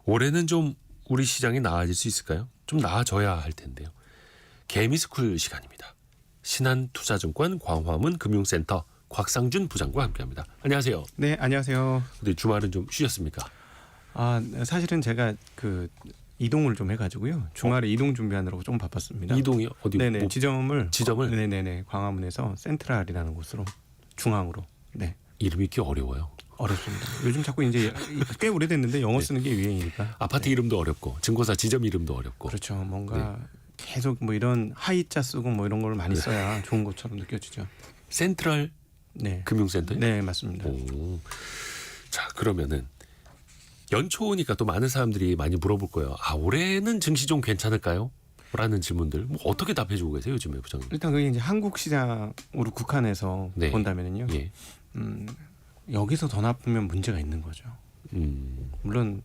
올해는 좀 우리 시장이 나아질 수 있을까요? 좀 나아져야 할 텐데요. 개미스쿨 시간입니다. 신한투자증권 광화문 금융센터 곽상준 부장과 함께합니다. 안녕하세요. 네, 안녕하세요. 근데 주말은 좀 쉬셨습니까? 사실은 제가 이동을 좀 해가지고요. 주말에 이동 준비하느라고 좀 바빴습니다. 이동이요? 어디? 네네, 지점을. 네네네. 광화문에서 센트럴이라는 곳으로 중앙으로. 네. 이름이 꽤 어려워요. 어렵습니다. 요즘 자꾸 이제 꽤 오래됐는데 영어 쓰는 게 유행이니까. 아파트 이름도 어렵고 증권사 지점 이름도 어렵고. 그렇죠. 뭔가 계속 뭐 이런 하이자 쓰고 뭐 이런 걸 많이 써야 좋은 것처럼 느껴지죠. 센트럴 네. 금융센터요? 네, 맞습니다. 오. 자, 그러면은 연초니까 또 많은 사람들이 많이 물어볼 거예요. 올해는 증시 좀 괜찮을까요? 라는 질문들 어떻게 답해주고 계세요, 요즘에 부장님? 일단 그게 이제 한국 시장으로 국한해서 본다면은요. 예. 여기서 더 나쁘면 문제가 있는 거죠. 물론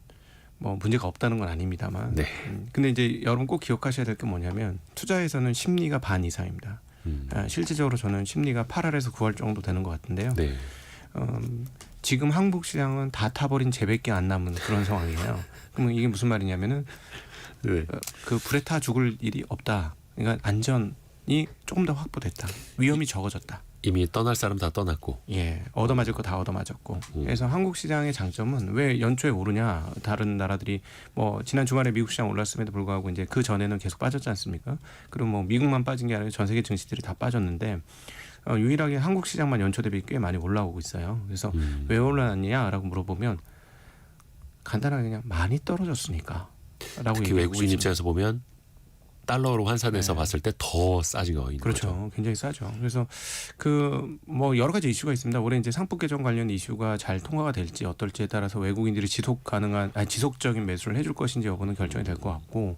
뭐 문제가 없다는 건 아닙니다만. 네. 근데 이제 여러분 꼭 기억하셔야 될 게 뭐냐면 투자에서는 심리가 반 이상입니다. 실질적으로 저는 심리가 8할에서 9할 정도 되는 것 같은데요. 네. 지금 한국 시장은 다 타버린 재밖에 안 남은 그런 상황이에요. 그러면 이게 무슨 말이냐면은 그 불에 타 죽을 일이 없다. 그러니까 안전이 조금 더 확보됐다. 위험이 적어졌다. 이미 떠날 사람 다 떠났고. 예, 얻어맞을 거 다 얻어맞았고. 그래서 한국 시장의 장점은 왜 연초에 오르냐? 다른 나라들이 뭐 지난 주말에 미국 시장 올랐음에도 불구하고 이제 그 전에는 계속 빠졌지 않습니까? 그리고 뭐 미국만 빠진 게 아니라 전 세계 증시들이 다 빠졌는데 유일하게 한국 시장만 연초 대비 꽤 많이 올라오고 있어요. 그래서 왜 올라왔냐라고 물어보면 간단하게 그냥 많이 떨어졌으니까. 라고 특히 외국인 입장에서 보면 달러로 환산해서 봤을 때 더 싸진 거 있는 그렇죠. 거죠. 굉장히 싸죠. 그래서 뭐 여러 가지 이슈가 있습니다. 올해 이제 상품 개정 관련 이슈가 잘 통과가 될지 어떨지에 따라서 외국인들이 지속적인 매수를 해줄 것인지 여부는 결정이 될 것 같고,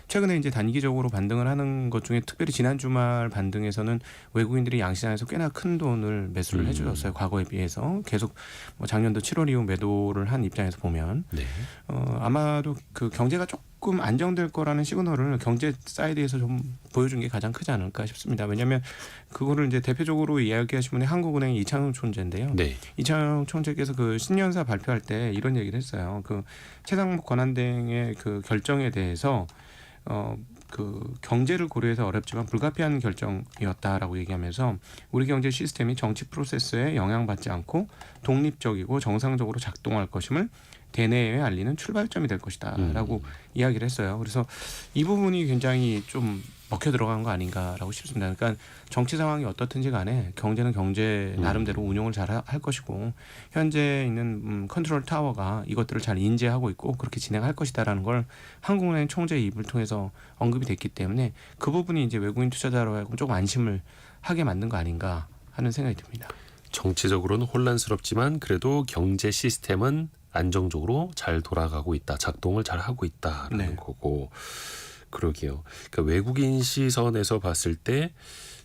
최근에 이제 단기적으로 반등을 하는 것 중에 특별히 지난 주말 반등에서는 외국인들이 양시장에서 꽤나 큰 돈을 매수를 해주셨어요. 과거에 비해서 계속 뭐 작년도 7월 이후 매도를 한 입장에서 보면 아마도 그 경제가 조금 안정될 거라는 시그널을 경제 사이드에서 좀 보여준 게 가장 크지 않을까 싶습니다. 왜냐하면 그거를 이제 대표적으로 이야기하신 분이 한국은행 이창용 총재인데요. 이창용 총재께서 그 신년사 발표할 때 이런 얘기를 했어요. 그 최상목 권한대행의 그 결정에 대해서 그 경제를 고려해서 어렵지만 불가피한 결정이었다라고 얘기하면서 우리 경제 시스템이 정치 프로세스에 영향받지 않고 독립적이고 정상적으로 작동할 것임을 대내에 알리는 출발점이 될 것이다라고 이야기를 했어요. 그래서 이 부분이 굉장히 좀 먹혀 들어간 거 아닌가라고 싶습니다. 그러니까 정치 상황이 어떻든지 간에 경제는 경제 나름대로 운용을 잘 할 것이고 현재 있는 컨트롤 타워가 이것들을 잘 인지하고 있고 그렇게 진행할 것이다라는 걸 한국은행 총재의 입을 통해서 언급이 됐기 때문에 그 부분이 이제 외국인 투자자로 하여금 조금 안심을 하게 만든 거 아닌가 하는 생각이 듭니다. 정치적으로는 혼란스럽지만 그래도 경제 시스템은 안정적으로 잘 돌아가고 있다. 작동을 잘 하고 있다라는 거고. 그러게요. 그러니까 외국인 시선에서 봤을 때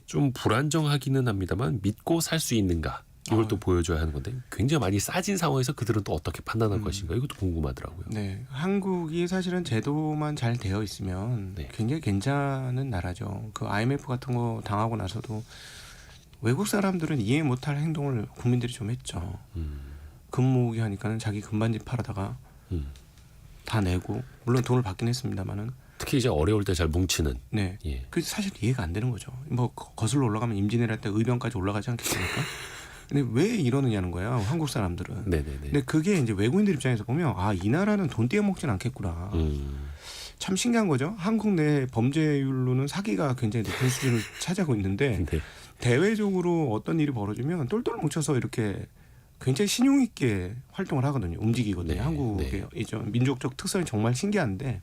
좀 불안정하기는 합니다만 믿고 살 수 있는가. 이걸 또 보여줘야 하는 건데 굉장히 많이 싸진 상황에서 그들은 또 어떻게 판단할 것인가. 이것도 궁금하더라고요. 네, 한국이 사실은 제도만 잘 되어 있으면 굉장히 괜찮은 나라죠. 그 IMF 같은 거 당하고 나서도 외국 사람들은 이해 못할 행동을 국민들이 좀 했죠. 금 모으기 하니까는 자기 금반지 팔아다가 다 내고 물론 돈을 받긴 했습니다만은 특히 이제 어려울 때 잘 뭉치는. 그 사실 이해가 안 되는 거죠. 뭐 거슬러 올라가면 임진왜란 때 의병까지 올라가지 않겠습니까? 근데 왜 이러느냐는 거예요. 한국 사람들은. 근데 그게 이제 외국인들 입장에서 보면 이 나라는 돈 떼어먹진 않겠구나. 참 신기한 거죠. 한국 내 범죄율로는 사기가 굉장히 높은 수준을 차지하고 있는데 대외적으로 어떤 일이 벌어지면 똘똘 뭉쳐서 이렇게 굉장히 신용 있게 활동을 하거든요. 움직이거든요. 한국의 민족적 특성이 정말 신기한데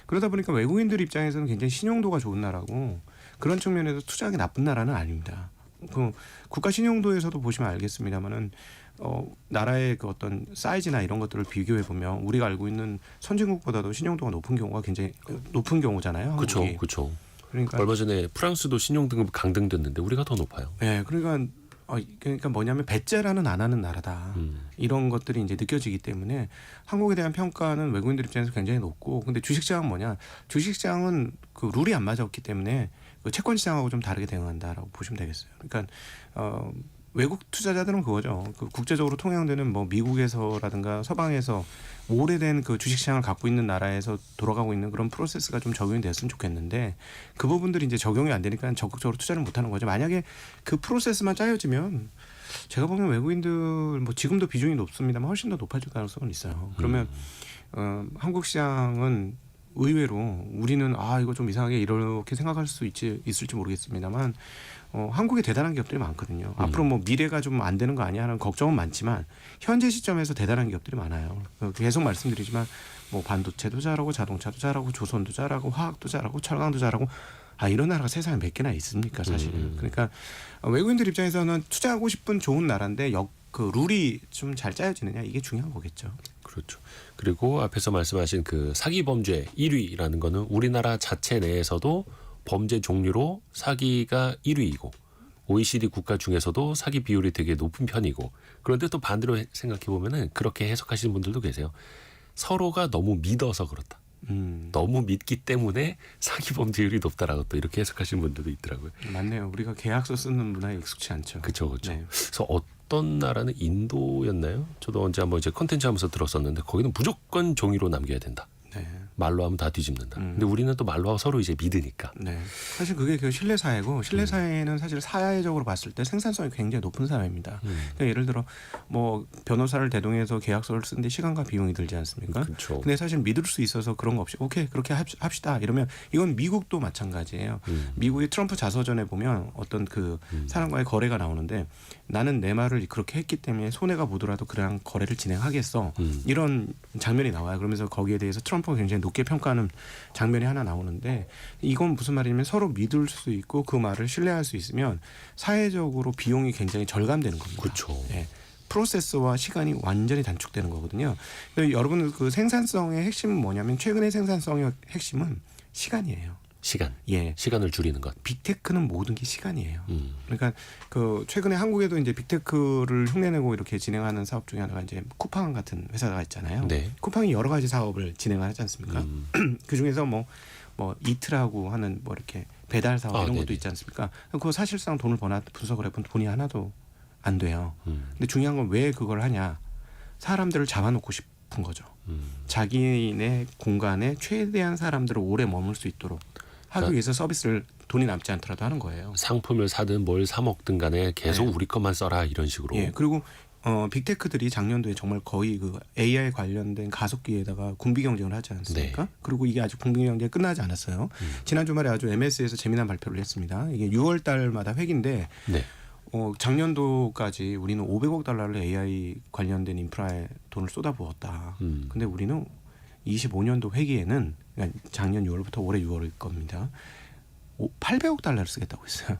그러다 보니까 외국인들 입장에서는 굉장히 신용도가 좋은 나라고 그런 측면에서 투자하기 나쁜 나라는 아닙니다. 그 국가 신용도에서도 보시면 알겠습니다만은 나라의 그 어떤 사이즈나 이런 것들을 비교해 보면 우리가 알고 있는 선진국보다도 신용도가 높은 경우가 굉장히 높은 경우잖아요. 그렇죠. 그러니까 얼마 전에 프랑스도 신용 등급 강등됐는데 우리가 더 높아요. 네, 그러니까 뭐냐면 배째라는 안 하는 나라다. 이런 것들이 이제 느껴지기 때문에 한국에 대한 평가는 외국인들 입장에서 굉장히 높고, 근데 주식시장은 뭐냐? 주식시장은 그 룰이 안 맞았기 때문에 그 채권 시장하고 좀 다르게 대응한다라고 보시면 되겠어요. 그러니까 외국 투자자들은 그거죠. 그 국제적으로 통용되는 뭐 미국에서라든가 서방에서 오래된 그 주식시장을 갖고 있는 나라에서 돌아가고 있는 그런 프로세스가 좀 적용이 됐으면 좋겠는데 그 부분들이 이제 적용이 안 되니까 적극적으로 투자를 못 하는 거죠. 만약에 그 프로세스만 짜여지면 제가 보면 외국인들 뭐 지금도 비중이 높습니다만 훨씬 더 높아질 가능성은 있어요. 그러면 한국 시장은 의외로 우리는 이거 좀 이상하게 이렇게 생각할 수 있을지 모르겠습니다만 한국에 대단한 기업들이 많거든요. 앞으로 뭐 미래가 좀 안 되는 거 아니야 하는 걱정은 많지만 현재 시점에서 대단한 기업들이 많아요. 계속 말씀드리지만 뭐 반도체도 잘하고 자동차도 잘하고 조선도 잘하고 화학도 잘하고 철강도 잘하고 이런 나라가 세상에 몇 개나 있습니까 사실은. 그러니까 외국인들 입장에서는 투자하고 싶은 좋은 나라인데 그 룰이 좀 잘 짜여지느냐 이게 중요한 거겠죠. 그렇죠. 그리고 앞에서 말씀하신 그 사기 범죄 1위라는 거는 우리나라 자체 내에서도 범죄 종류로 사기가 1위이고 OECD 국가 중에서도 사기 비율이 되게 높은 편이고 그런데 또 반대로 생각해 보면은 그렇게 해석하시는 분들도 계세요. 서로가 너무 믿어서 그렇다. 너무 믿기 때문에 사기 범죄율이 높다라고 또 이렇게 해석하시는 분들도 있더라고요. 맞네요. 우리가 계약서 쓰는 문화에 익숙치 않죠. 그렇죠, 그렇죠. 네. 그래서 어떤 나라는 인도였나요? 저도 언제 한번 이제 컨텐츠 하면서 들었었는데 거기는 무조건 종이로 남겨야 된다. 네. 말로 하면 다 뒤집는다. 근데 우리는 또 말로 하고 서로 이제 믿으니까. 네. 사실 그게 그 신뢰 사회고 신뢰 사회는 사실 사회적으로 봤을 때 생산성이 굉장히 높은 사회입니다. 그러니까 예를 들어 뭐 변호사를 대동해서 계약서를 쓰는데 시간과 비용이 들지 않습니까? 그렇죠. 근데 사실 믿을 수 있어서 그런 거 없이 오케이 그렇게 합시다 이러면 이건 미국도 마찬가지예요. 미국의 트럼프 자서전에 보면 어떤 그 사람과의 거래가 나오는데 나는 내 말을 그렇게 했기 때문에 손해가 보더라도 그냥 거래를 진행하겠어. 이런 장면이 나와요. 그러면서 거기에 대해서 트럼프가 굉장히 높게 평가하는 장면이 하나 나오는데 이건 무슨 말이냐면 서로 믿을 수 있고 그 말을 신뢰할 수 있으면 사회적으로 비용이 굉장히 절감되는 겁니다. 그렇죠. 예. 프로세스와 시간이 완전히 단축되는 거거든요. 여러분 그 생산성의 핵심은 뭐냐면 최근의 생산성의 핵심은 시간이에요. 시간. 예. 시간을 줄이는 것. 빅테크는 모든 게 시간이에요. 그러니까 그 최근에 한국에도 이제 빅테크를 흉내내고 이렇게 진행하는 사업 중에 하나가 이제 쿠팡 같은 회사가 있잖아요. 네. 쿠팡이 여러 가지 사업을 진행하지 않습니까? 그 중에서 뭐 이트라고 하는 뭐 이렇게 배달 사업 이런 네네. 것도 있지 않습니까? 그거 사실상 돈을 분석을 해본 돈이 하나도 안 돼요. 근데 중요한 건 왜 그걸 하냐? 사람들을 잡아놓고 싶은 거죠. 자기네 공간에 최대한 사람들을 오래 머물 수 있도록 하기 위해서 서비스를 돈이 남지 않더라도 하는 거예요. 상품을 사든 뭘 사 먹든 간에 계속 네. 우리 것만 써라 이런 식으로. 예, 그리고 빅테크들이 작년도에 정말 거의 그 AI 관련된 가속기에다가 군비 경쟁을 하지 않습니까? 네. 그리고 이게 아직 군비 경쟁이 끝나지 않았어요. 지난 주말에 아주 MS에서 재미난 발표를 했습니다. 이게 6월 달마다 회기인데 네. 작년도까지 우리는 500억 달러를 AI 관련된 인프라에 돈을 쏟아부었다. 근데 우리는 25년도 회기에는 그러니까 작년 6월부터 올해 6월일 겁니다. 800억 달러를 쓰겠다고 했어요.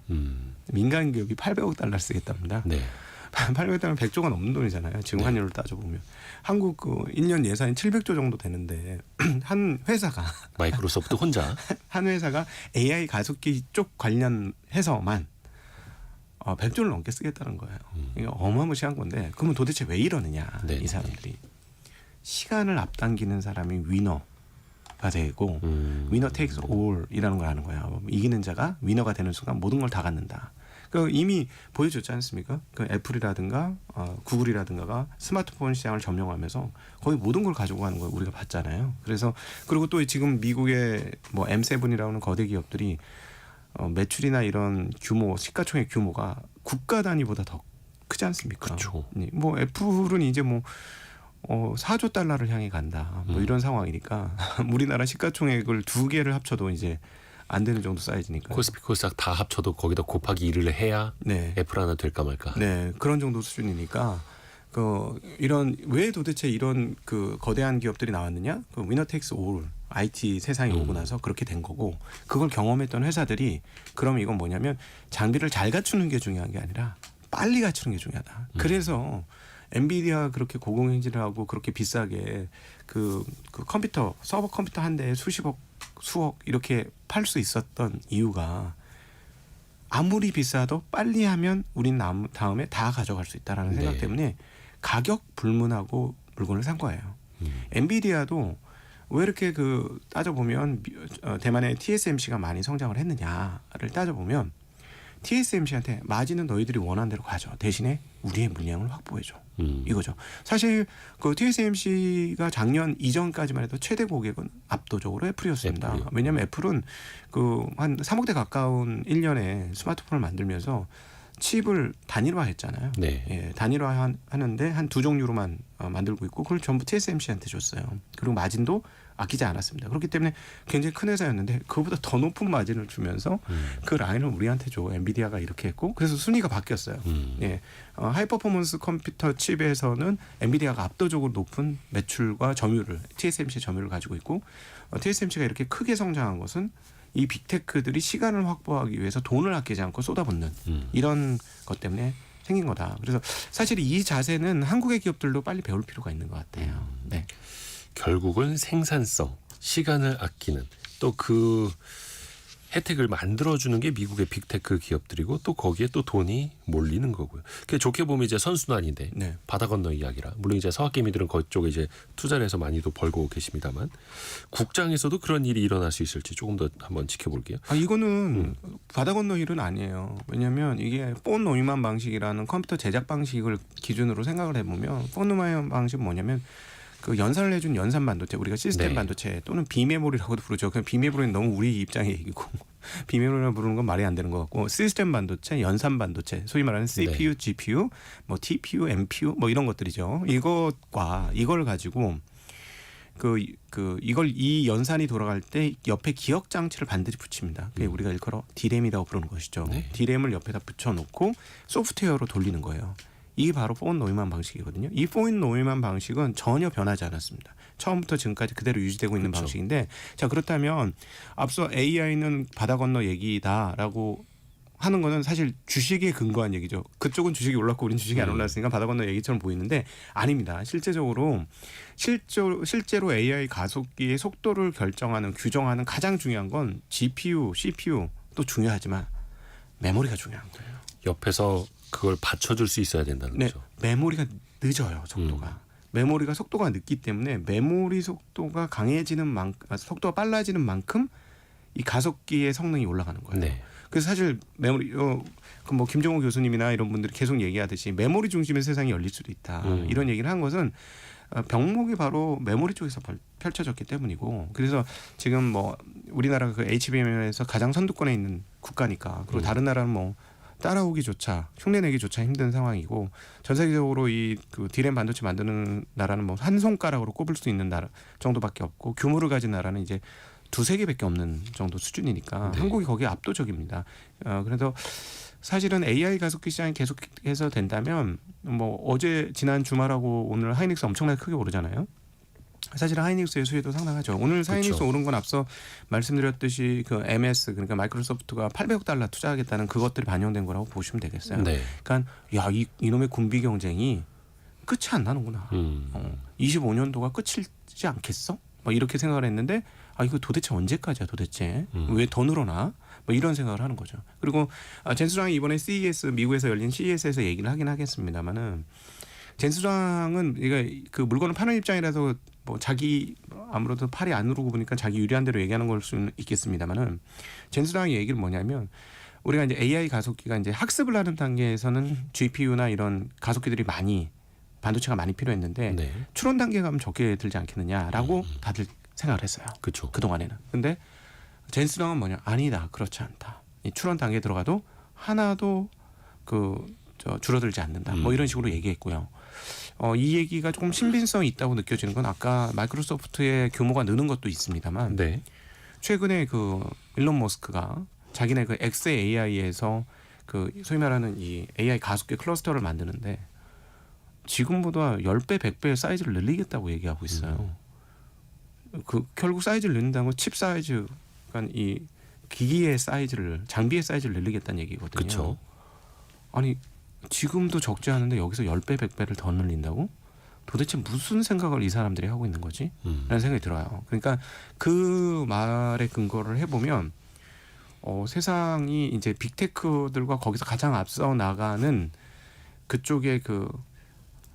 민간 기업이 800억 달러를 쓰겠답니다. 네. 800억 달러면 100조가 넘는 돈이잖아요. 지금 환율로 따져보면. 한국 그 1년 예산이 700조 정도 되는데 한 회사가 마이크로소프트 혼자. 한 회사가 AI 가속기 쪽 관련해서만 100조를 넘게 쓰겠다는 거예요. 이게 어마무시한 건데 그러면 도대체 왜 이러느냐 네. 이 사람들이. 시간을 앞당기는 사람이 위너가 되고 위너 takes all이라는 걸 하는 거야. 이기는 자가 위너가 되는 순간 모든 걸 다 갖는다. 그 이미 보여줬지 않습니까? 그 애플이라든가 구글이라든가가 스마트폰 시장을 점령하면서 거의 모든 걸 가지고 가는 걸 우리가 봤잖아요. 그래서 그리고 또 지금 미국의 뭐 M7이라고 하는 거대 기업들이 매출이나 이런 규모, 시가총액 규모가 국가 단위보다 더 크지 않습니까? 그렇죠. 뭐 애플은 이제 뭐 4조 달러를 향해 간다. 뭐 이런 상황이니까 우리나라 시가총액을 2개를 합쳐도 이제 안 되는 정도 사이즈니까. 코스피 코스닥 다 합쳐도 거기다 곱하기 2를 해야 네. 애플 하나 될까 말까. 네, 그런 정도 수준이니까 이런 왜 도대체 이런 그 거대한 기업들이 나왔느냐? 그 위너 텍스 올 IT 세상이 오고 나서 그렇게 된 거고 그걸 경험했던 회사들이 그럼 이건 뭐냐면 장비를 잘 갖추는 게 중요한 게 아니라 빨리 갖추는 게 중요하다. 그래서 엔비디아 그렇게 고공행진을 하고 그렇게 비싸게 그 컴퓨터 서버 컴퓨터 한 대에 수십억 수억 이렇게 팔 수 있었던 이유가 아무리 비싸도 빨리 하면 우린 다음에 다 가져갈 수 있다라는 생각 네. 때문에 가격 불문하고 물건을 산 거예요. 엔비디아도 왜 이렇게 따져보면 대만의 TSMC가 많이 성장을 했느냐를 따져보면 TSMC한테 마진은 너희들이 원하는 대로 가져. 대신에 우리의 물량을 확보해줘. 이거죠. 사실 그 TSMC가 작년 이전까지만 해도 최대 고객은 압도적으로 애플이었습니다. 애플이요. 왜냐하면 애플은 그 한 3억대 가까운 1년에 스마트폰을 만들면서 칩을 단일화했잖아요. 네. 예, 단일화하는데 한 두 종류로만 만들고 있고 그걸 전부 TSMC한테 줬어요. 그리고 마진도 아끼지 않았습니다. 그렇기 때문에 굉장히 큰 회사였는데 그거보다 더 높은 마진을 주면서 그 라인을 우리한테 줘. 엔비디아가 이렇게 했고 그래서 순위가 바뀌었어요. 예, 하이퍼포먼스 컴퓨터 칩에서는 엔비디아가 압도적으로 높은 매출과 점유율을 TSMC의 점유율을 가지고 있고 TSMC가 이렇게 크게 성장한 것은 이 빅테크들이 시간을 확보하기 위해서 돈을 아끼지 않고 쏟아붓는 이런 것 때문에 생긴 거다. 그래서 사실 이 자세는 한국의 기업들도 빨리 배울 필요가 있는 것 같아요. 네. 결국은 생산성, 시간을 아끼는 또 그 혜택을 만들어주는 게 미국의 빅테크 기업들이고 또 거기에 또 돈이 몰리는 거고요. 그 좋게 보면 이제 선순환인데 네. 바다 건너 이야기라. 물론 이제 서학개미들은 그쪽에 이제 투자를 해서 많이도 벌고 계십니다만 국장에서도 그런 일이 일어날 수 있을지 조금 더 한번 지켜볼게요. 이거는 바다 건너 일은 아니에요. 왜냐하면 이게 폰 노이만 방식이라는 컴퓨터 제작 방식을 기준으로 생각을 해보면 폰 노이만 방식은 뭐냐면 그 연산을 해준 연산 반도체 우리가 시스템 네. 반도체 또는 비메모리라고도 부르죠. 그냥 비메모리는 너무 우리 입장의 얘기고 비메모리라고 부르는 건 말이 안 되는 것 같고 시스템 반도체, 연산 반도체, 소위 말하는 CPU, 네. GPU, 뭐 TPU, MPU 뭐 이런 것들이죠. 이것과 이걸 가지고 이걸 이 연산이 돌아갈 때 옆에 기억 장치를 반드시 붙입니다. 그게 우리가 일컬어 D램이라고 부르는 것이죠. 네. D램을 옆에다 붙여놓고 소프트웨어로 돌리는 거예요. 이게 바로 폰 노이만 방식이거든요. 이 폰 노이만 방식은 전혀 변하지 않았습니다. 처음부터 지금까지 그대로 유지되고 있는 그렇죠. 방식인데 자 그렇다면 앞서 AI는 바다 건너 얘기다라고 하는 거는 사실 주식에 근거한 얘기죠. 그쪽은 주식이 올랐고 우리는 주식이 안 올랐으니까 바다 건너 얘기처럼 보이는데 아닙니다. 실제로 AI 가속기의 속도를 결정하는 규정하는 가장 중요한 건 GPU, CPU도 중요하지만 메모리가 중요한 거예요. 옆에서 그걸 받쳐줄 수 있어야 된다는 네, 거죠. 메모리가 늦어요. 속도가. 메모리가 속도가 늦기 때문에 메모리 속도가 강해지는 만큼 속도가 빨라지는 만큼 이 가속기의 성능이 올라가는 거예요. 네. 그래서 사실 메모리 뭐 김정호 교수님이나 이런 분들이 계속 얘기하듯이 메모리 중심의 세상이 열릴 수도 있다. 이런 얘기를 한 것은 병목이 바로 메모리 쪽에서 펼쳐졌기 때문이고 그래서 지금 뭐 우리나라가 그 HBM에서 가장 선두권에 있는 국가니까 그리고 다른 나라는 뭐 따라오기조차 흉내내기조차 힘든 상황이고 전 세계적으로 이 그 D램 반도체 만드는 나라는 뭐 한 손가락으로 꼽을 수 있는 나라 정도밖에 없고 규모를 가진 나라는 이제 두세 개밖에 없는 정도 수준이니까 네. 한국이 거기에 압도적입니다. 그래서 사실은 AI 가속기 시장이 계속해서 된다면 뭐 어제 지난 주말하고 오늘 하이닉스 엄청나게 크게 오르잖아요. 사실 하이닉스의 수혜도 상당하죠. 오늘 하이닉스 그렇죠. 오른 건 앞서 말씀드렸듯이 그 MS 그러니까 마이크로소프트가 $800억 투자하겠다는 그것들이 반영된 거라고 보시면 되겠어요. 네. 그러니까 야 이놈의 군비 경쟁이 끝이 안 나는구나. 25년도가 끝이지 않겠어? 막 이렇게 생각을 했는데 이거 도대체 언제까지야 도대체 왜 더 늘어나? 뭐 이런 생각을 하는 거죠. 그리고 젠수장이 이번에 CES 미국에서 열린 CES에서 얘기를 하긴 하겠습니다만은 젠수장은 그 물건을 파는 입장이라서 뭐 자기 아무래도 팔이 안 오르고 보니까 자기 유리한 대로 얘기하는 걸 수는 있겠습니다만은 젠수장의 얘기는 뭐냐면 우리가 이제 AI 가속기가 이제 학습을 하는 단계에서는 GPU나 이런 가속기들이 반도체가 많이 필요했는데 네. 추론 단계 가면 적게 들지 않겠느냐라고 다들 생각을 했어요. 그렇죠. 그 동안에는. 근데 젠수장은 뭐냐? 아니다. 그렇지 않다. 이 추론 단계에 들어가도 하나도 줄어들지 않는다. 뭐 이런 식으로 얘기했고요. 이 얘기가 조금 신빙성이 있다고 느껴지는 건 아까 마이크로소프트의 규모가 느는 것도 있습니다만 네. 최근에 그 일론 머스크가 자기네 그 xAI에서 그 소위 말하는 이 AI 가속기 클러스터를 만드는데 지금보다 10배, 100배 사이즈를 늘리겠다고 얘기하고 있어요. 결국 사이즈를 늘린다는 건 칩 사이즈, 그러니까 이 기기의 사이즈를 장비의 사이즈를 늘리겠다는 얘기거든요. 그렇죠. 아니 지금도 적지 않은데 여기서 10배, 100배를 더 늘린다고? 도대체 무슨 생각을 이 사람들이 하고 있는 거지? 라는 생각이 들어요. 그러니까 그 말에 근거를 해보면 세상이 이제 빅테크들과 거기서 가장 앞서 나가는 그쪽에 그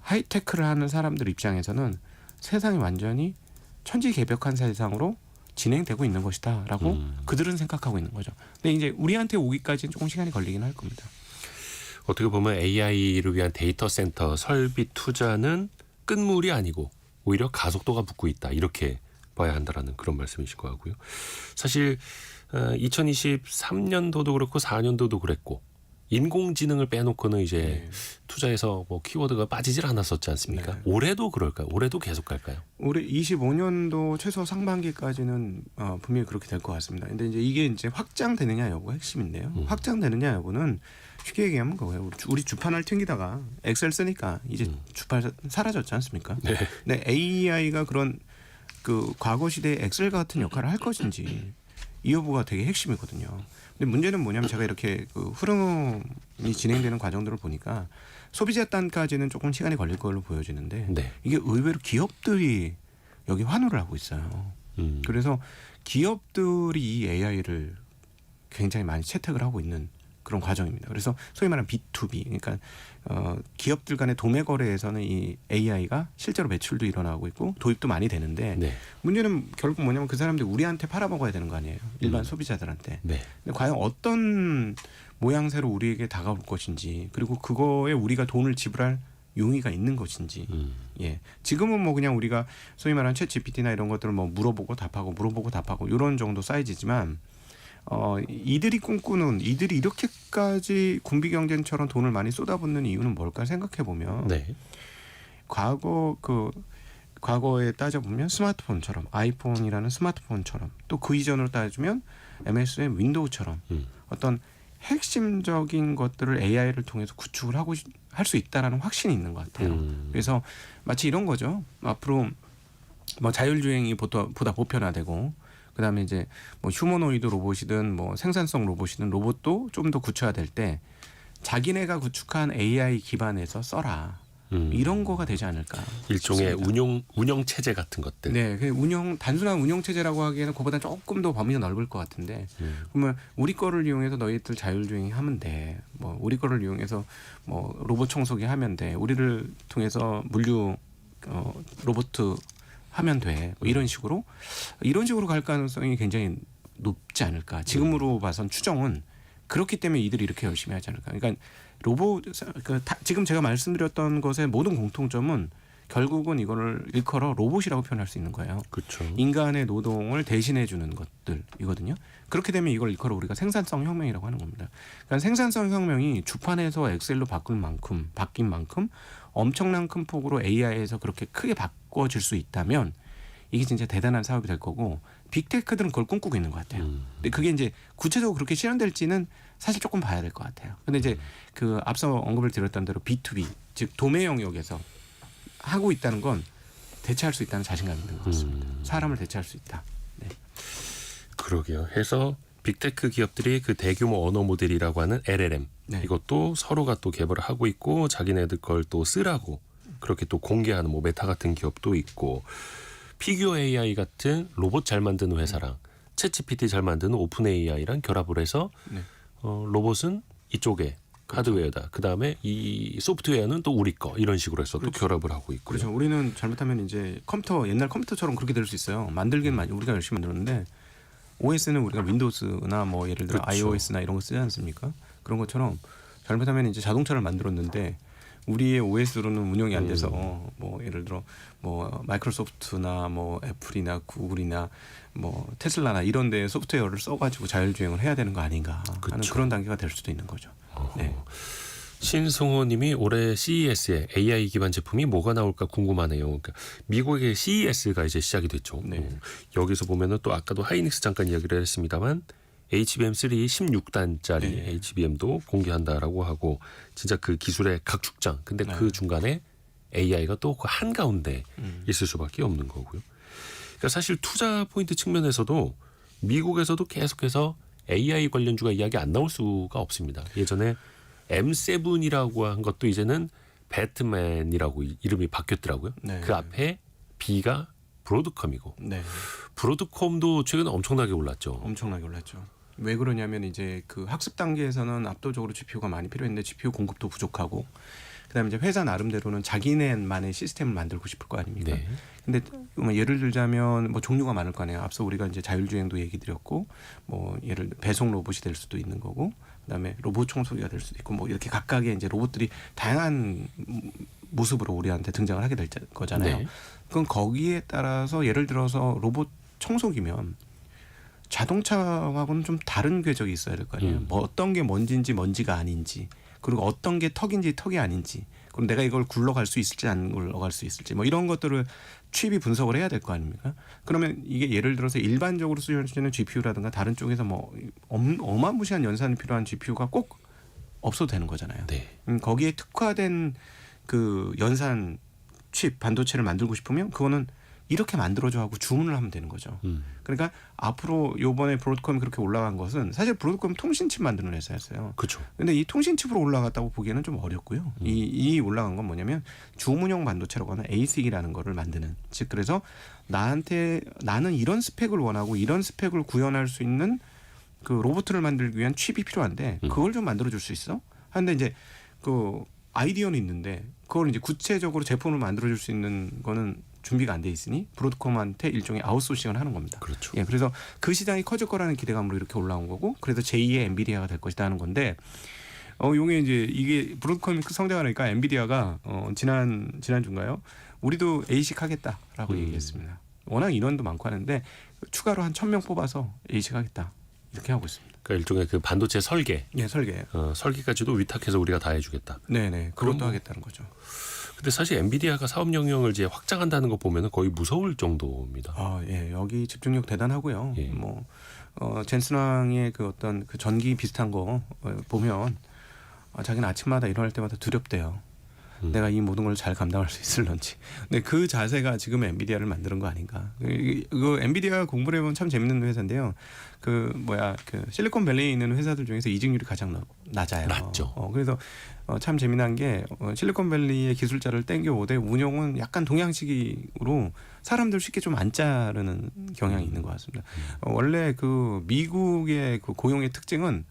하이테크를 하는 사람들 입장에서는 세상이 완전히 천지개벽한 세상으로 진행되고 있는 것이다라고 그들은 생각하고 있는 거죠. 근데 이제 우리한테 오기까지는 조금 시간이 걸리긴 할 겁니다. 어떻게 보면 AI를 위한 데이터 센터 설비 투자는 끝물이 아니고 오히려 가속도가 붙고 있다. 이렇게 봐야 한다라는 그런 말씀이실 것 같고요. 사실 2023년도도 그렇고 4년도도 그랬고 인공지능을 빼놓고는 이제 투자에서 뭐 키워드가 빠지질 않았었지 않습니까? 네. 올해도 그럴까요? 올해도 계속 갈까요? 올해 25년도 최소 상반기까지는 분명히 그렇게 될 것 같습니다. 근데 이제 이게 이제 확장되느냐 여부가 핵심인데요. 확장되느냐 여부는 쉽게 얘기하면 그거예요. 우리 주판을 튕기다가 엑셀 쓰니까 이제 주판 사라졌지 않습니까? 네. 근데 AI가 그런 그 과거 시대의 엑셀 같은 역할을 할 것인지 이 여부가 되게 핵심이거든요. 근데 문제는 뭐냐면 제가 이렇게 그 흐름이 진행되는 과정들을 보니까 소비자 단까지는 조금 시간이 걸릴 걸로 보여지는데 네. 이게 의외로 기업들이 여기 환호를 하고 있어요. 그래서 기업들이 이 AI를 굉장히 많이 채택을 하고 있는 그런 과정입니다. 그래서 소위 말하는 B2B, 그러니까 기업들 간의 도매 거래에서는 이 AI가 실제로 매출도 일어나고 있고 도입도 많이 되는데 네. 문제는 결국 뭐냐면 그 사람들이 우리한테 팔아먹어야 되는 거 아니에요. 일반 소비자들한테. 네. 근데 과연 어떤 모양새로 우리에게 다가올 것인지 그리고 그거에 우리가 돈을 지불할 용의가 있는 것인지. 예. 지금은 뭐 그냥 우리가 소위 말하는 챗 GPT나 이런 것들을 뭐 물어보고 답하고 이런 정도 사이즈지만 이들이 꿈꾸는 이들이 이렇게까지 군비 경쟁처럼 돈을 많이 쏟아붓는 이유는 뭘까 생각해 보면 네. 과거에 따져보면 스마트폰처럼 아이폰이라는 스마트폰처럼 또 그 이전으로 따지면 MS의 윈도우처럼 어떤 핵심적인 것들을 AI를 통해서 구축을 하고 할 수 있다라는 확신이 있는 것 같아요. 그래서 마치 이런 거죠. 앞으로 뭐 자율주행이 보다 보편화되고 그다음에 이제 뭐 휴머노이드 로봇이든 뭐 생산성 로봇이든 로봇도 좀 더 구체화될 때 자기네가 구축한 AI 기반에서 써라. 이런 거가 되지 않을까. 일종의 싶습니다. 운영 체제 같은 것들. 네, 그 단순한 운영 체제라고 하기에는 그보다 조금 더 범위가 넓을 것 같은데, 그러면 우리 거를 이용해서 너희들 자율주행이 하면 돼. 뭐 우리 거를 이용해서 뭐 로봇 청소기 하면 돼. 우리를 통해서 물류 로봇 하면 돼. 뭐 이런 식으로 갈 가능성이 굉장히 높지 않을까. 지금으로 봐선 추정은 그렇기 때문에 이들이 이렇게 열심히 하지 않을까. 그러니까 지금 제가 말씀드렸던 것의 모든 공통점은 결국은 이거를 일컬어 로봇이라고 표현할 수 있는 거예요. 그렇죠. 인간의 노동을 대신해 주는 것들이거든요. 그렇게 되면 이걸 일컬어 우리가 생산성 혁명이라고 하는 겁니다. 그러니까 생산성 혁명이 주판에서 엑셀로 바뀐 만큼 엄청난 큰 폭으로 AI에서 그렇게 크게 바꿔질 수 있다면 이게 진짜 대단한 사업이 될 거고 빅테크들은 그걸 꿈꾸고 있는 것 같아요. 근데 그게 이제 구체적으로 그렇게 실현될지는 사실 조금 봐야 될 것 같아요. 근데 이제 그 앞서 언급을 드렸던 대로 B2B 즉 도매 영역에서 하고 있다는 건 대체할 수 있다는 자신감이 있는 것 같습니다. 사람을 대체할 수 있다. 네. 그러게요. 해서 빅테크 기업들이 그 대규모 언어 모델이라고 하는 LLM 네. 이것도 서로가 또 개발을 하고 있고 자기네들 걸 또 쓰라고 그렇게 또 공개하는 뭐 메타 같은 기업도 있고 피규어 AI 같은 로봇 잘 만드는 회사랑 챗 GPT 잘 만드는 오픈 AI랑 결합을 해서 네. 로봇은 이쪽에 하드웨어다. 그다음에 이 소프트웨어는 또 우리 거 이런 식으로 해서 또 결합을 하고 있고요. 그렇죠. 우리는 잘못하면 이제 옛날 컴퓨터처럼 그렇게 될 수 있어요. 만들긴 많이 우리가 열심히 만들었는데 OS는 우리가 윈도우스나 뭐 예를 들어 그렇죠. iOS나 이런 거 쓰지 않습니까? 그런 것처럼 잘못하면 이제 자동차를 만들었는데 우리의 OS로는 운영이 안 돼서 뭐 예를 들어 뭐 마이크로소프트나 뭐 애플이나 구글이나 뭐 테슬라나 이런 데 소프트웨어를 써가지고 자율주행을 해야 되는 거 아닌가 하는 그렇죠. 그런 단계가 될 수도 있는 거죠. 네. 신승호님이 올해 CES에 AI 기반 제품이 뭐가 나올까 궁금하네요. 그러니까 미국의 CES가 이제 시작이 됐죠. 네. 여기서 보면은 또 아까도 하이닉스 잠깐 이야기를 했습니다만 HBM3 16단짜리 네. HBM도 공개한다라고 하고 진짜 그 기술의 각축장. 근데 네. 그 중간에 AI가 또 그 한가운데 있을 수밖에 없는 거고요. 그러니까 사실 투자 포인트 측면에서도 미국에서도 계속해서 AI 관련주가 이야기 안 나올 수가 없습니다. 예전에 M7이라고 한 것도 이제는 배트맨이라고 이름이 바뀌었더라고요. 네. 그 앞에 B가 브로드컴이고 네. 브로드컴도 최근에 엄청나게 올랐죠. 엄청나게 올랐죠. 왜 그러냐면 이제 그 학습 단계에서는 압도적으로 GPU가 많이 필요했는데 GPU 공급도 부족하고 그다음에 이제 회사 나름대로는 자기네만의 시스템을 만들고 싶을 거 아닙니까? 네. 근데 뭐 예를 들자면 뭐 종류가 많을 거 아니에요. 앞서 우리가 이제 자율주행도 얘기 드렸고 뭐 예를 들어 배송 로봇이 될 수도 있는 거고 그다음에 로봇 청소기가 될 수도 있고 뭐 이렇게 각각의 이제 로봇들이 다양한 모습으로 우리한테 등장을 하게 될 거잖아요. 네. 그럼 거기에 따라서 예를 들어서 로봇 청소기면 자동차하고는 좀 다른 궤적이 있어야 될 거 아니에요. 뭐 어떤 게 먼지인지 먼지가 아닌지 그리고 어떤 게 턱인지 턱이 아닌지 그럼 내가 이걸 굴러갈 수 있을지 안 굴러갈 수 있을지 뭐 이런 것들을 취입이 분석을 해야 될 거 아닙니까? 그러면 이게 예를 들어서 일반적으로 쓰여지는 GPU라든가 다른 쪽에서 뭐 어마무시한 연산이 필요한 GPU가 꼭 없어도 되는 거잖아요. 네. 거기에 특화된 그 연산 칩 반도체를 만들고 싶으면 그거는 이렇게 만들어줘 하고 주문을 하면 되는 거죠. 그러니까 앞으로 요번에 브로드컴이 그렇게 올라간 것은 사실 브로드컴 통신칩 만드는 회사였어요. 그렇죠. 근데 이 통신칩으로 올라갔다고 보기에는 좀 어렵고요. 이 올라간 건 뭐냐면 주문형 반도체라고 하는 ASIC이라는 거를 만드는. 즉 그래서 나는 이런 스펙을 원하고 이런 스펙을 구현할 수 있는 그 로봇을 만들기 위한 칩이 필요한데 그걸 좀 만들어 줄 수 있어? 하는데 이제 그 아이디어는 있는데 그걸 이제 구체적으로 제품을 만들어 줄 수 있는 거는 준비가 안 돼 있으니 브로드컴한테 일종의 아웃소싱을 하는 겁니다. 그렇죠. 예, 그래서 그 시장이 커질 거라는 기대감으로 이렇게 올라온 거고, 그래서 제2의 엔비디아가 될 것이다 하는 건데, 요게 이제 이게 브로드컴이 성장하니까 엔비디아가 지난주인가요? 우리도 ASIC 하겠다라고 얘기했습니다. 워낙 인원도 많고 하는데 추가로 한 1,000명 뽑아서 ASIC 하겠다 이렇게 하고 있습니다. 그러니까 일종의 그 반도체 설계, 예, 설계. 설계까지도 위탁해서 우리가 다 해주겠다. 네네, 그것도 그럼 하겠다는 거죠. 근데 사실 엔비디아가 사업 영역을 이제 확장한다는 거 보면은 거의 무서울 정도입니다. 예, 여기 집중력 대단하고요. 예. 뭐 젠슨 왕의 그 어떤 그 전기 비슷한 거 보면 자기는 아침마다 일어날 때마다 두렵대요. 내가 이 모든 걸 잘 감당할 수 있을런지. 근데 그 자세가 지금 엔비디아를 만드는 거 아닌가. 그 엔비디아 공부를 해보면 참 재밌는 회사인데요. 그 실리콘밸리에 있는 회사들 중에서 이직률이 가장 낮아요. 낮죠. 그래서 참 재미난 게 실리콘밸리의 기술자를 땡겨오되 운영은 약간 동양식으로 사람들 쉽게 좀 안 자르는 경향이 있는 것 같습니다. 원래 그 미국의 그 고용의 특징은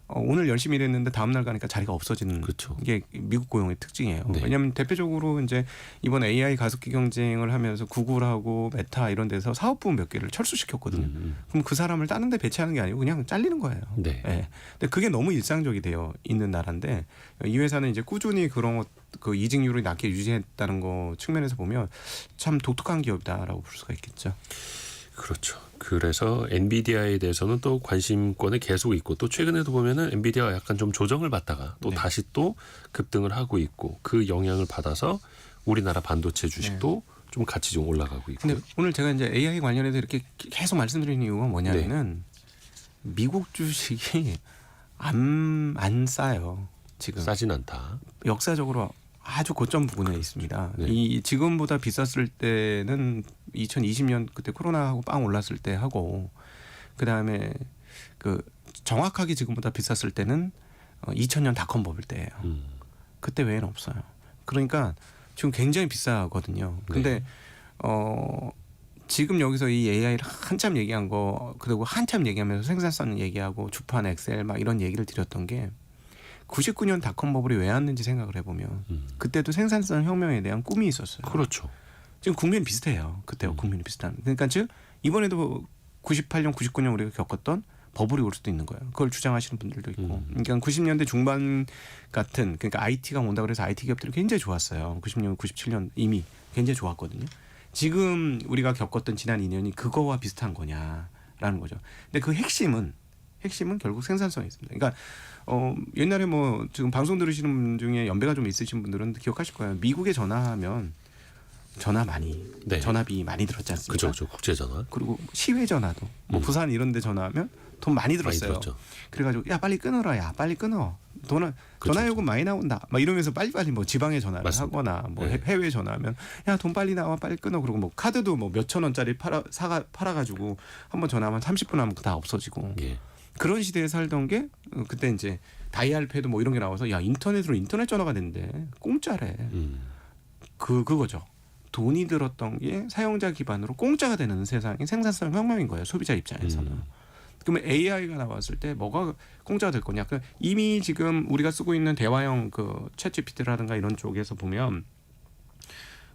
오늘 열심히 일했는데 다음 날 가니까 자리가 없어지는 그렇죠. 게 미국 고용의 특징이에요. 네. 왜냐하면 대표적으로 이제 이번 AI 가속기 경쟁을 하면서 구글하고 메타 이런 데서 사업부 몇 개를 철수시켰거든요. 그럼 그 사람을 다른 데 배치하는 게 아니고 그냥 잘리는 거예요. 네. 예. 근데 그게 너무 일상적이 되어 있는 나라인데 이 회사는 이제 꾸준히 그런 그 이직률을 낮게 유지했다는 거 측면에서 보면 참 독특한 기업이다라고 볼 수가 있겠죠. 그렇죠. 그래서 엔비디아에 대해서는 또 관심권에 계속 있고 또 최근에도 보면은 엔비디아가 약간 좀 조정을 받다가 또 네. 다시 또 급등을 하고 있고 그 영향을 받아서 우리나라 반도체 주식도 좀 같이 좀 올라가고 있고. 근데 오늘 제가 이제 AI 관련해서 이렇게 계속 말씀드리는 이유가 뭐냐면은 미국 주식이 안 싸요. 지금 싸진 않다. 역사적으로 아주 고점 부근에 있습니다. 네. 이 지금보다 비쌌을 때는 2020년 그때 코로나하고 빵 올랐을 때 하고 그다음에 그 정확하게 지금보다 비쌌을 때는 2000년 닷컴 버블 때예요. 그때 외에는 없어요. 그러니까 지금 굉장히 비싸거든요. 근데 지금 여기서 이 AI를 한참 얘기한 거 그리고 한참 얘기하면서 생산성 얘기하고 주판 엑셀 막 이런 얘기를 드렸던 게 99년 닷컴 버블이 왜 왔는지 생각을 해보면 그때도 생산성 혁명에 대한 꿈이 있었어요. 그렇죠. 지금 국민 비슷해요. 그때와 국민이 비슷한. 그러니까 즉 이번에도 98년, 99년 우리가 겪었던 버블이 올 수도 있는 거예요. 그걸 주장하시는 분들도 있고. 그러니까 90년대 중반 같은 그러니까 IT가 온다 그래서 IT 기업들이 굉장히 좋았어요. 90년, 97년 이미 굉장히 좋았거든요. 지금 우리가 겪었던 지난 2년이 그거와 비슷한 거냐라는 거죠. 근데 그 핵심은 결국 생산성에 있습니다. 그러니까 옛날에 뭐 지금 방송 들으시는 분 중에 연배가 좀 있으신 분들은 기억하실 거예요. 미국에 전화하면 전화비 많이 들었지 않습니까? 그렇죠. 국제 전화. 그리고 시외 전화도 뭐 부산 이런 데 전화하면 돈 많이 들었어요. 많이 들었죠. 그래가지고 야 빨리 끊어라, 야 빨리 끊어. 돈은 전화 요금 많이 나온다. 막 이러면서 빨리빨리 뭐 지방에 전화를 맞습니다. 하거나 뭐 네. 해외 전화하면 야 돈 빨리 나와, 빨리 끊어. 그리고 뭐 카드도 뭐 몇천 원짜리 팔아가지고 한번 전화하면 30분 하면 다 없어지고. 예. 그런 시대에 살던 게 그때 이제 다이얼패드 뭐 이런 게 나와서 야 인터넷 전화가 됐는데 공짜래. 그거죠. 돈이 들었던 게 사용자 기반으로 공짜가 되는 세상이 생산성 혁명인 거예요. 소비자 입장에서는. 그러면 AI가 나왔을 때 뭐가 공짜가 될 거냐? 그러니까 이미 지금 우리가 쓰고 있는 대화형 그 챗GPT라든가 이런 쪽에서 보면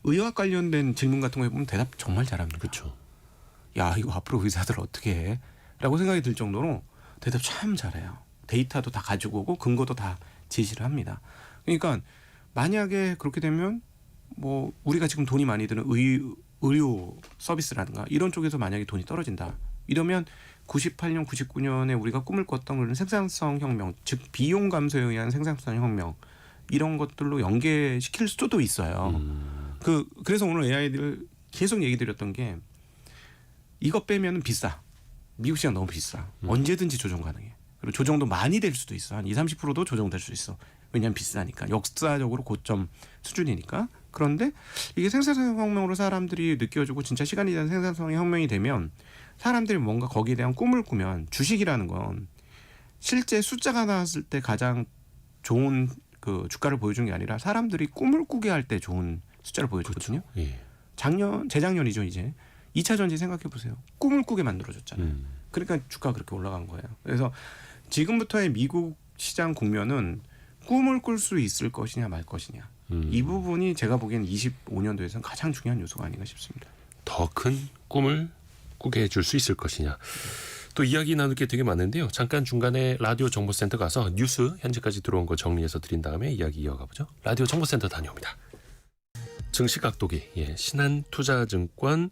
의학 관련된 질문 같은 거 해보면 대답 정말 잘합니다. 그렇죠. 야, 이거 앞으로 의사들 어떻게 해? 라고 생각이 들 정도로 대답 참 잘해요. 데이터도 다 가지고 오고 근거도 다 제시를 합니다. 그러니까 만약에 그렇게 되면 뭐 우리가 지금 돈이 많이 드는 의료 서비스라든가 이런 쪽에서 만약에 돈이 떨어진다. 이러면 98년, 99년에 우리가 꿈을 꿨던 그런 생산성 혁명, 즉 비용 감소에 의한 생산성 혁명 이런 것들로 연계시킬 수도 있어요. 그래서 오늘 AI를 계속 얘기 드렸던 게 이거 빼면 비싸. 미국 시장 너무 비싸. 언제든지 조정 가능해. 그리고 조정도 많이 될 수도 있어. 한 20-30%도 조정될 수 있어. 왜냐하면 비싸니까. 역사적으로 고점 수준이니까. 그런데 이게 생산성 혁명으로 사람들이 느껴지고 진짜 시간이 지난 생산성 혁명이 되면 사람들이 뭔가 거기에 대한 꿈을 꾸면 주식이라는 건 실제 숫자가 나왔을 때 가장 좋은 그 주가를 보여준 게 아니라 사람들이 꿈을 꾸게 할 때 좋은 숫자를 보여줬거든요. 그렇죠. 예. 재작년이죠 이제. 2차 전지 생각해 보세요. 꿈을 꾸게 만들어줬잖아요. 그러니까 주가가 그렇게 올라간 거예요. 그래서 지금부터의 미국 시장 국면은 꿈을 꿀 수 있을 것이냐 말 것이냐. 이 부분이 제가 보기엔 25년도에서는 가장 중요한 요소가 아닌가 싶습니다. 더 큰 꿈을 꾸게 해줄 수 있을 것이냐. 또 이야기 나눌 게 되게 많은데요. 잠깐 중간에 라디오 정보센터 가서 뉴스 현재까지 들어온 거 정리해서 드린 다음에 이야기 이어가 보죠. 라디오 정보센터 다녀옵니다. 증시 각도기 신한투자증권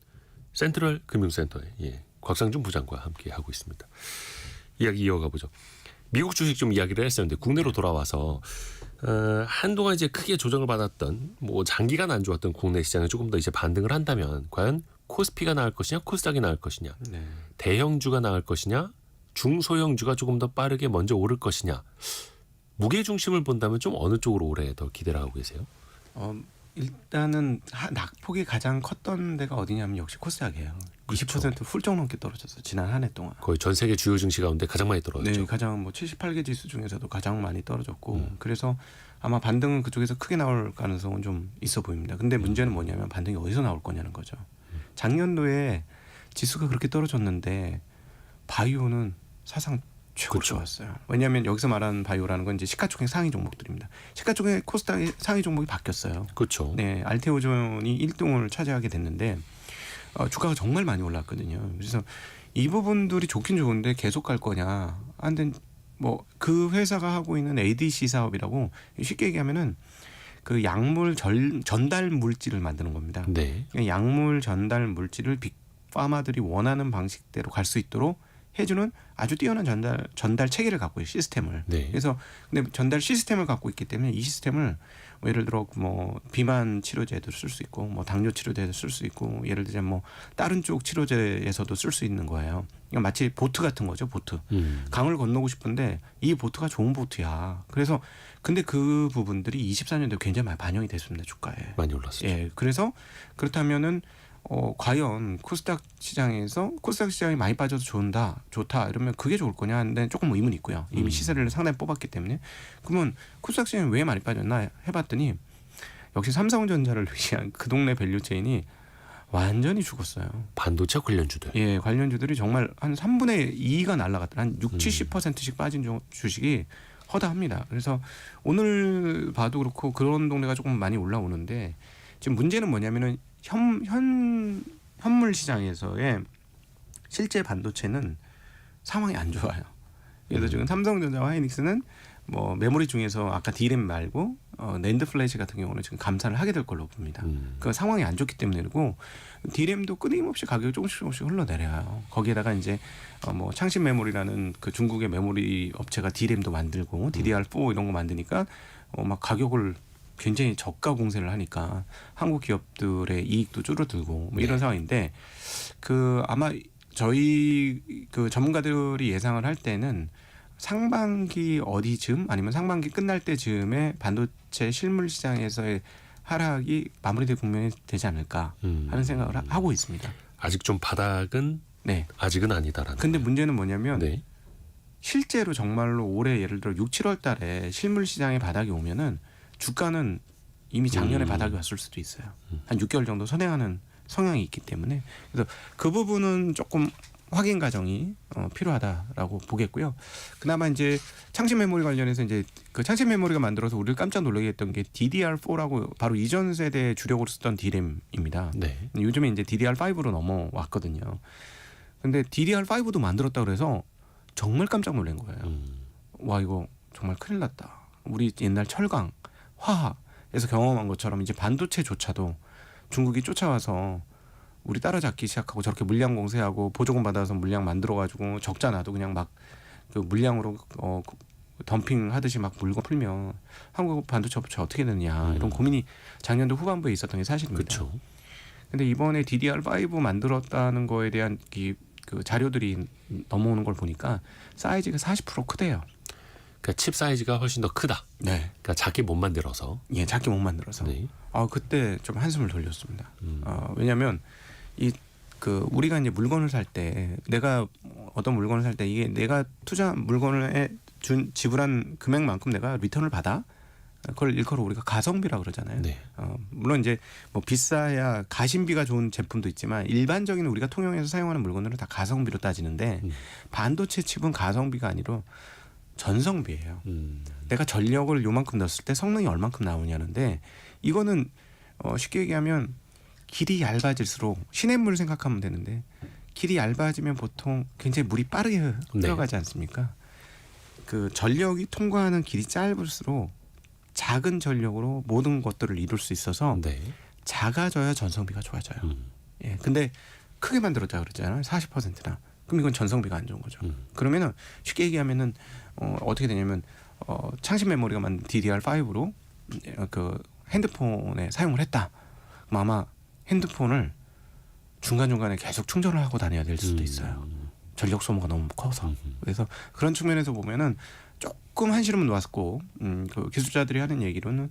센트럴 금융센터의 곽상준 부장과 함께 하고 있습니다. 이야기 이어가 보죠. 미국 주식 좀 이야기를 했었는데 국내로 돌아와서 한동안 이제 크게 조정을 받았던 뭐 장기간 안 좋았던 국내 시장이 조금 더 이제 반등을 한다면 과연 코스피가 나을 것이냐 코스닥이 나을 것이냐 네. 대형주가 나을 것이냐 중소형주가 조금 더 빠르게 먼저 오를 것이냐 무게 중심을 본다면 좀 어느 쪽으로 올해 더 기대를 하고 계세요? 일단은 낙폭이 가장 컸던 데가 어디냐면 역시 코스닥이에요. 그렇죠. 20% 훌쩍 넘게 떨어졌어요. 지난 한 해 동안. 거의 전 세계 주요 증시 가운데 가장 많이 떨어졌죠. 네, 가장 뭐 78개 지수 중에서도 가장 많이 떨어졌고 그래서 아마 반등은 그쪽에서 크게 나올 가능성은 좀 있어 보입니다. 근데 문제는 뭐냐면 반등이 어디서 나올 거냐는 거죠. 작년도에 지수가 그렇게 떨어졌는데 바이오는 사상 최고 그렇죠. 좋았어요. 왜냐하면 여기서 말하는 바이오라는 건 이제 시가총액 상위 종목들입니다. 시가총액 코스닥의 상위 종목이 바뀌었어요. 그렇죠. 네, 알테오존이 1등을 차지하게 됐는데 주가가 정말 많이 올랐거든요. 그래서 이 부분들이 좋긴 좋은데 계속 갈 거냐? 근데 뭐 그 회사가 하고 있는 ADC 사업이라고 쉽게 얘기하면은 그 약물 전달 물질을 만드는 겁니다. 네. 약물 전달 물질을 빅파마들이 원하는 방식대로 갈 수 있도록 해주는 아주 뛰어난 전달 체계를 갖고 있어요. 시스템을. 네. 그래서 근데 전달 시스템을 갖고 있기 때문에 이 시스템을 뭐 예를 들어 뭐 비만 치료제도 쓸 수 있고 뭐 당뇨 치료제도 쓸 수 있고 예를 들자면 뭐 다른 쪽 치료제에서도 쓸 수 있는 거예요. 그러니까 마치 보트 같은 거죠. 보트. 강을 건너고 싶은데 이 보트가 좋은 보트야. 그래서 근데 그 부분들이 24년도에 굉장히 많이 반영이 됐습니다. 주가에. 많이 올랐어요. 예. 그래서 그렇다면은 과연 코스닥 시장에서 코스닥 시장이 많이 빠져서 좋다 이러면 그게 좋을 거냐 하는데 조금 의문이 있고요. 이미 시세를 상당히 뽑았기 때문에 그러면 코스닥 시장이 왜 많이 빠졌나 해봤더니 역시 삼성전자를 위한 그 동네 밸류체인이 완전히 죽었어요. 반도체 관련주들. 예, 관련주들이 정말 한 3분의 2가 날라갔다. 한 60-70%씩 빠진 주식이 허다합니다. 그래서 오늘 봐도 그렇고 그런 동네가 조금 많이 올라오는데 지금 문제는 뭐냐면은 현물 시장에서의 실제 반도체는 상황이 안 좋아요. 그래서 지금 삼성전자와 하이닉스는 뭐 메모리 중에서 아까 D램 말고 낸드 플래시 같은 경우는 지금 감산을 하게 될 걸로 봅니다. 그 상황이 안 좋기 때문이고 D램도 끊임없이 가격이 조금씩 흘러내려요. 거기에다가 이제 뭐 창신 메모리라는 그 중국의 메모리 업체가 D램도 만들고 DDR4 이런 거 만드니까 막 가격을 굉장히 저가 공세를 하니까 한국 기업들의 이익도 줄어들고 뭐 이런 상황인데 그 아마 저희 그 전문가들이 예상을 할 때는 상반기 어디쯤 아니면 상반기 끝날 때쯤에 반도체 실물 시장에서의 하락이 마무리될 국면이 되지 않을까 하는 생각을 하고 있습니다. 아직 좀 바닥은 네. 아직은 아니다라는. 근데 거예요. 문제는 뭐냐면 네. 실제로 정말로 올해 예를 들어 6, 7월 달에 실물 시장에 바닥이 오면은 주가는 이미 작년에 바닥이 왔을 수도 있어요. 한 6개월 정도 선행하는 성향이 있기 때문에 그래서 그 부분은 조금 확인 과정이 필요하다라고 보겠고요. 그나마 이제 창신 메모리 관련해서 이제 그 창신 메모리가 만들어서 우리를 깜짝 놀라게 했던 게 DDR4라고 바로 이전 세대 주력으로 쓰던 DRAM입니다. 네. 요즘에 이제 DDR5로 넘어왔거든요. 근데 DDR5도 만들었다 그래서 정말 깜짝 놀란 거예요. 와 이거 정말 큰일 났다. 우리 옛날 철강, 화학에서 경험한 것처럼 이제 반도체조차도 중국이 쫓아와서 우리 따라잡기 시작하고 저렇게 물량 공세하고 보조금 받아서 물량 만들어가지고 적자 나도 그냥 막 그 물량으로 덤핑 하듯이 막 물건 풀면 한국 반도체 업체 어떻게 되느냐 이런 고민이 작년도 후반부에 있었던 게 사실입니다. 그렇죠. 근데 이번에 DDR5 만들었다는 거에 대한 그 자료들이 넘어오는 걸 보니까 사이즈가 40% 크대요. 그러니까 칩 사이즈가 훨씬 더 크다. 네. 그러니까 작게 못 만들어서. 예, 작게 못 만들어서. 네. 그때 좀 한숨을 돌렸습니다. 왜냐하면 그 우리가 이제 물건을 살 때 내가 어떤 물건을 살 때 이게 내가 투자 물건을 지불한 금액만큼 내가 리턴을 받아. 그걸 일컬어 우리가 가성비라 그러잖아요. 네. 물론 이제 뭐 비싸야 가심비가 좋은 제품도 있지만 일반적인 우리가 통용해서 사용하는 물건들은 다 가성비로 따지는데 반도체 칩은 가성비가 아니라 전성비예요. 내가 전력을 요만큼 넣었을 때 성능이 얼만큼 나오냐는데 이거는 쉽게 얘기하면 길이 얇아질수록 시냇물 생각하면 되는데 길이 얇아지면 보통 굉장히 물이 빠르게 흘러가지 않습니까? 그 전력이 통과하는 길이 짧을수록 작은 전력으로 모든 것들을 이룰 수 있어서 네. 작아져야 전성비가 좋아져요. 예, 근데 크게 만들었다 그랬잖아요. 40%나. 그럼 이건 전성비가 안 좋은 거죠. 그러면은 쉽게 얘기하면은 어떻게 되냐면 창신 메모리가 만든 DDR5로 그 핸드폰에 사용을 했다. 그럼 아마 핸드폰을 중간중간에 계속 충전을 하고 다녀야 될 수도 있어요. 전력 소모가 너무 커서. 그래서 그런 측면에서 보면은 조금 한시름은 놓았고 그 기술자들이 하는 얘기로는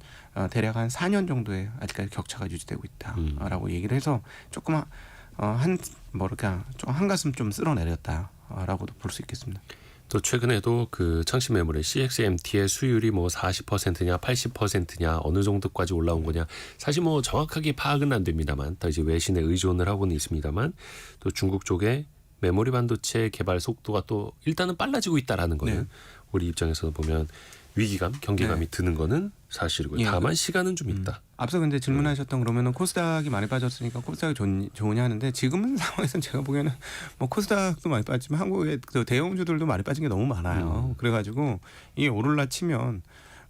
대략 한 4년 정도의 아직까지 격차가 유지되고 있다라고 얘기를 해서 조금 뭐랄까 좀 한가슴 좀 쓸어내렸다라고도 볼 수 있겠습니다. 또 최근에도 그 창신 메모리 CXMT의 수율이 뭐 40%냐 80%냐 어느 정도까지 올라온 거냐 사실 뭐 정확하게 파악은 안 됩니다만 또 이제 외신에 의존을 하고는 있습니다만 또 중국 쪽에 메모리 반도체 개발 속도가 또 일단은 빨라지고 있다라는 거는 네. 우리 입장에서 보면 위기감, 경계감이 네. 드는 거는 사실이고요. 예, 다만 시간은 좀 있다. 앞서 근데 질문하셨던 그러면은 코스닥이 많이 빠졌으니까 코스닥이 좋으냐 하는데 지금은 상황에서는 제가 보기에는 뭐 코스닥도 많이 빠지만 한국의 그 대형주들도 많이 빠진 게 너무 많아요. 그래가지고 이게 오를라 치면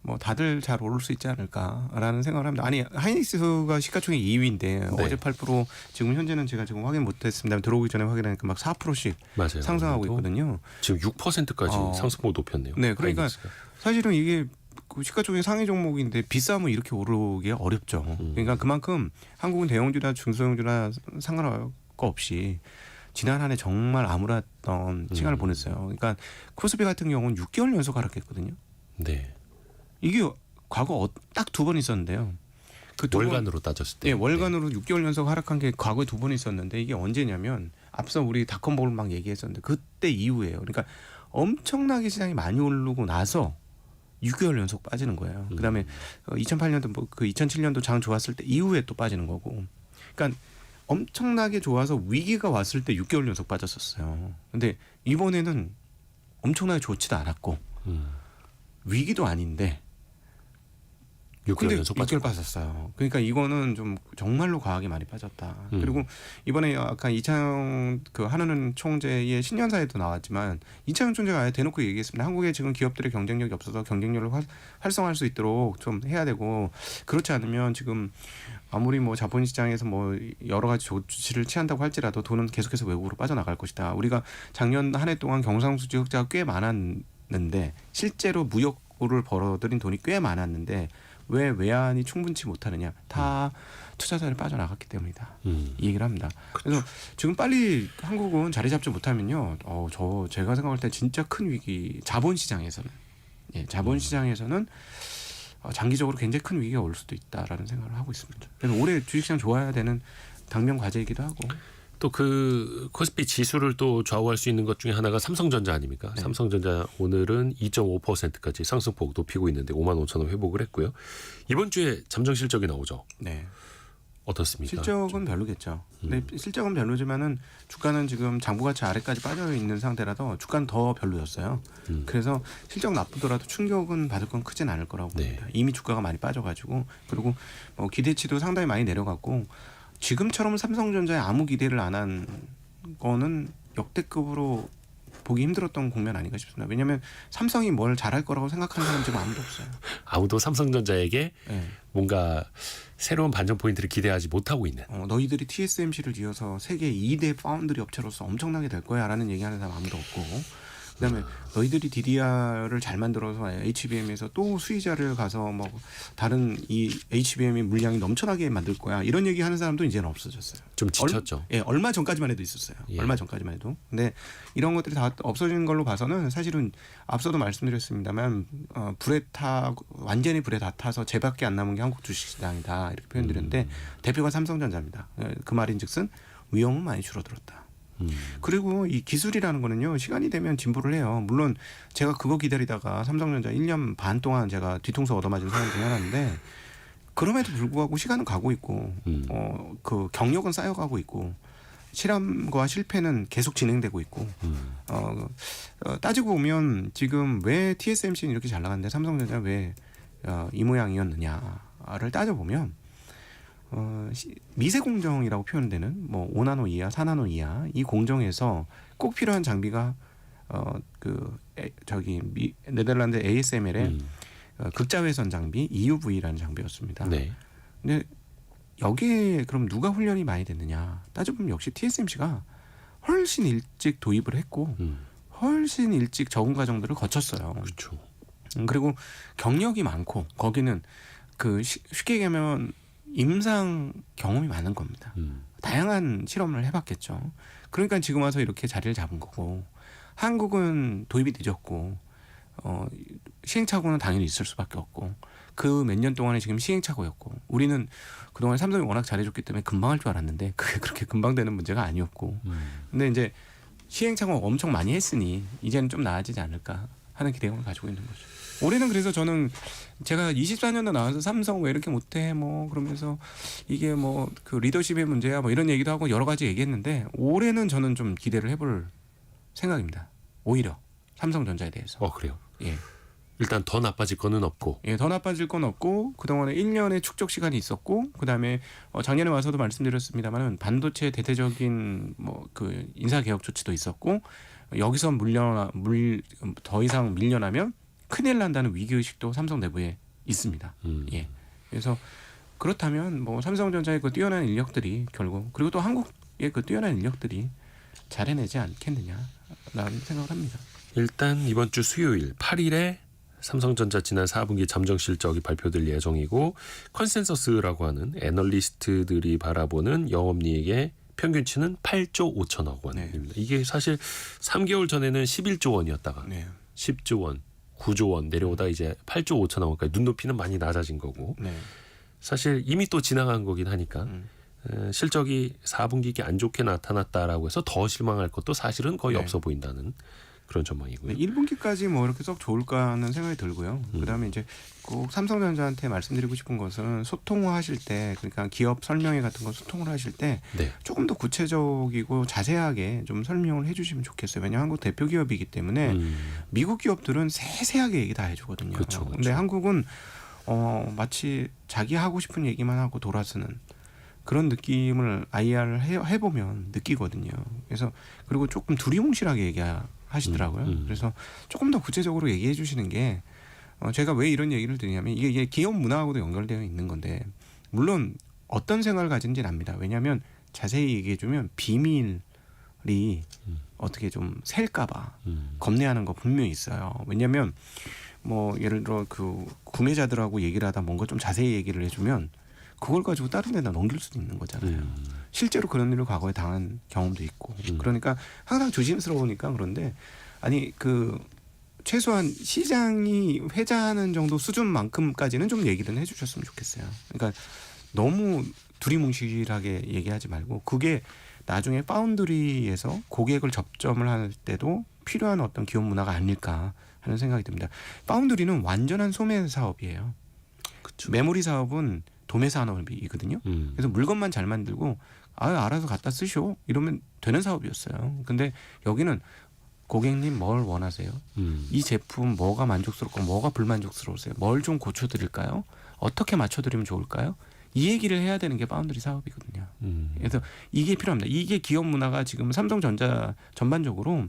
뭐 다들 잘 오를 수 있지 않을까라는 생각을 합니다. 아니 하이닉스가 시가총액 2위인데 네. 어제 8% 지금 현재는 제가 지금 확인 못했습니다. 들어오기 전에 확인하니까 막 4%씩 맞아요. 상승하고 그래도 있거든요. 지금 6%까지 상승폭 높였네요. 네, 그러니까 하이닉스가. 사실은 이게 그 시가총액 상위 종목인데 비싸면 이렇게 오르기 어렵죠. 그러니까 그만큼 한국은 대형주나 중소형주나 상관할 거 없이 지난 한 해 정말 암울했던 시간을 보냈어요. 그러니까 코스피 같은 경우는 6개월 연속 하락했거든요. 네. 이게 과거 딱 2번 있었는데요. 그 월간으로 따졌을 때. 네, 월간으로 6개월 연속 하락한 게 과거에 2번 있었는데 이게 언제냐면 앞서 우리 닷컴볼을 막 얘기했었는데 그때 이후예요. 그러니까 엄청나게 시장이 많이 오르고 나서 6개월 연속 빠지는 거예요. 그다음에 2008년도 뭐 그 2007년도 장 좋았을 때 이후에 또 빠지는 거고. 그러니까 엄청나게 좋아서 위기가 왔을 때 6개월 연속 빠졌었어요. 근데 이번에는 엄청나게 좋지도 않았고 위기도 아닌데 6개월 연속 6개월 빠졌어요. 그러니까 이거는 좀 정말로 과하게 많이 빠졌다. 그리고 이번에 아까 이창용 그 한은은 총재의 신년사에도 나왔지만 이창용 총재가 아예 대놓고 얘기했습니다. 한국에 지금 기업들의 경쟁력이 없어서 경쟁력을 활성화할 수 있도록 좀 해야 되고 그렇지 않으면 지금 아무리 뭐 자본시장에서 뭐 여러 가지 조치를 취한다고 할지라도 돈은 계속해서 외국으로 빠져나갈 것이다. 우리가 작년 한 해 동안 경상수지 흑자가 꽤 많았는데 실제로 무역을 벌어들인 돈이 꽤 많았는데 왜 외환이 충분치 못하느냐? 다 투자자를 빠져나갔기 때문이다. 이 얘기를 합니다. 그래서 지금 빨리 한국은 자리 잡지 못하면요, 제가 생각할 때 진짜 큰 위기. 자본시장에서는 장기적으로 굉장히 큰 위기가 올 수도 있다라는 생각을 하고 있습니다. 그래서 올해 주식시장 좋아야 되는 당면 과제이기도 하고. 또 그 코스피 지수를 또 좌우할 수 있는 것 중에 하나가 삼성전자 아닙니까? 네. 삼성전자 오늘은 2.5%까지 상승폭 높이고 있는데 5만 5천 원 회복을 했고요. 이번 주에 잠정 실적이 나오죠. 네. 어떻습니까? 실적은 별로겠죠. 근데 실적은 별로지만은 주가는 지금 장부가치 아래까지 빠져 있는 상태라서 주가는 더 별로였어요. 그래서 실적 나쁘더라도 충격은 받을 건 크진 않을 거라고 봅니다. 이미 주가가 많이 빠져가지고 그리고 뭐 기대치도 상당히 많이 내려갔고 지금처럼 삼성전자에 아무 기대를 안 한 거는 역대급으로 보기 힘들었던 국면 아닌가 싶습니다. 왜냐하면 삼성이 뭘 잘할 거라고 생각하는 사람 지금 아무도 없어요. 아무도 삼성전자에게 네. 뭔가 새로운 반전 포인트를 기대하지 못하고 있는. 너희들이 TSMC를 이어서 세계 2대 파운드리 업체로서 엄청나게 될 거야라는 얘기하는 사람 아무도 없고 그다음에 너희들이 DDR을 잘 만들어서 HBM에서 또 수의자를 가서 뭐 다른 이 HBM의 물량이 넘쳐나게 만들 거야 이런 얘기하는 사람도 이제는 없어졌어요. 좀 지쳤죠. 얼마 전까지만 해도 있었어요. 예. 얼마 전까지만 해도. 근데 이런 것들이 다 없어진 걸로 봐서는 사실은 앞서도 말씀드렸습니다만 완전히 불에 다 타서 쟤밖에 안 남은 게 한국 주식시장이다 이렇게 표현드렸는데 대표가 삼성전자입니다. 그 말인즉슨 위험은 많이 줄어들었다. 그리고 이 기술이라는 거는요 시간이 되면 진보를 해요. 물론 제가 그거 기다리다가 삼성전자 1년 반 동안 제가 뒤통수 얻어맞은 사람 중에 하나인데 그럼에도 불구하고 시간은 가고 있고 그 경력은 쌓여가고 있고 실험과 실패는 계속 진행되고 있고 따지고 보면 지금 왜 TSMC는 이렇게 잘 나갔는데 삼성전자 왜 이 모양이었느냐를 따져보면 미세 공정이라고 표현되는 뭐 5나노 이하, 4나노 이하 이 공정에서 꼭 필요한 장비가 네덜란드 ASML의 극자외선 장비 EUV라는 장비였습니다. 네. 근데 여기에 그럼 누가 훈련이 많이 됐느냐 따져보면 역시 TSMC가 훨씬 일찍 도입을 했고 훨씬 일찍 적응 과정들을 거쳤어요. 그렇죠. 그리고 경력이 많고 거기는 쉽게 얘기하면 임상 경험이 많은 겁니다. 다양한 실험을 해봤겠죠. 그러니까 지금 와서 이렇게 자리를 잡은 거고 한국은 도입이 늦었고 시행착오는 당연히 있을 수밖에 없고 그 몇 년 동안에 지금 시행착오였고 우리는 그동안 삼성이 워낙 잘해줬기 때문에 금방 할 줄 알았는데 그게 그렇게 금방 되는 문제가 아니었고 근데 이제 시행착오 엄청 많이 했으니 이제는 좀 나아지지 않을까 하는 기대감을 가지고 있는 거죠. 올해는 그래서 저는 제가 24년도 나와서 삼성 왜 이렇게 못해 뭐 그러면서 이게 뭐 그 리더십의 문제야 뭐 이런 얘기도 하고 여러 가지 얘기했는데 올해는 저는 좀 기대를 해볼 생각입니다. 오히려 삼성전자에 대해서. 그래요. 예. 일단 더 나빠질 거는 없고. 더 나빠질 건 없고 그동안에 1년의 축적 시간이 있었고 그다음에 작년에 와서도 말씀드렸습니다만은 반도체 대대적인 뭐 그 인사 개혁 조치도 있었고 여기서 더 이상 밀려나면 큰일 난다는 위기의식도 삼성 내부에 있습니다. 예. 그래서 그렇다면 뭐 삼성전자의 그 뛰어난 인력들이 결국 그리고 또 한국의 그 뛰어난 인력들이 잘 해내지 않겠느냐라는 생각을 합니다. 일단 이번 주 수요일 8일에 삼성전자 지난 4분기 잠정 실적이 발표될 예정이고 컨센서스라고 하는 애널리스트들이 바라보는 영업이익의 평균치는 8조 5천억 원입니다. 이게 사실 3개월 전에는 11조 원이었다가 10조 원, 9조 원 내려오다 이제 8조 5천억 원까지 눈높이는 많이 낮아진 거고 사실 이미 또 지나간 거긴 하니까 실적이 4분기에 안 좋게 나타났다라고 해서 더 실망할 것도 사실은 거의 없어 보인다는 그런 전망이고요. 1분기까지 뭐 이렇게 썩 좋을까 하는 생각이 들고요. 그다음에 이제 꼭 삼성전자한테 말씀드리고 싶은 것은 소통을 하실 때 그러니까 기업 설명회 같은 거 소통을 하실 때 조금 더 구체적이고 자세하게 좀 설명을 해주시면 좋겠어요. 왜냐하면 한국 대표 기업이기 때문에 미국 기업들은 세세하게 얘기 다 해주거든요. 그렇죠. 근데 한국은 마치 자기 하고 싶은 얘기만 하고 돌아서는 그런 느낌을 IR을 해보면 느끼거든요. 그래서 그리고 조금 두리뭉실하게 얘기하시더라고요. 그래서 조금 더 구체적으로 얘기해 주시는 게 제가 왜 이런 얘기를 드리냐면 이게 기업 문화하고도 연결되어 있는 건데 물론 어떤 생각을 가진지는 압니다. 왜냐하면 자세히 얘기해 주면 비밀이 어떻게 좀 셀까봐 겁내하는 거 분명히 있어요. 왜냐하면 뭐 예를 들어 그 구매자들하고 얘기를 하다 뭔가 좀 자세히 얘기를 해주면 그걸 가지고 다른 데다 넘길 수도 있는 거잖아요. 실제로 그런 일을 과거에 당한 경험도 있고 그러니까 항상 조심스러우니까 그런데 아니 최소한 시장이 회자하는 정도 수준만큼까지는 좀 얘기를 해주셨으면 좋겠어요. 그러니까 너무 두리뭉실하게 얘기하지 말고 그게 나중에 파운드리에서 고객을 접점을 할 때도 필요한 어떤 기업 문화가 아닐까 하는 생각이 듭니다. 파운드리는 완전한 소매 사업이에요. 그쵸. 메모리 사업은 도매 산업이거든요. 그래서 물건만 잘 만들고 알아서 갖다 쓰쇼 이러면 되는 사업이었어요. 근데 여기는 고객님 뭘 원하세요? 이 제품 뭐가 만족스럽고 뭐가 불만족스러우세요? 뭘 좀 고쳐드릴까요? 어떻게 맞춰드리면 좋을까요? 이 얘기를 해야 되는 게 파운드리 사업이거든요. 그래서 이게 필요합니다. 이게 기업 문화가 지금 삼성전자 전반적으로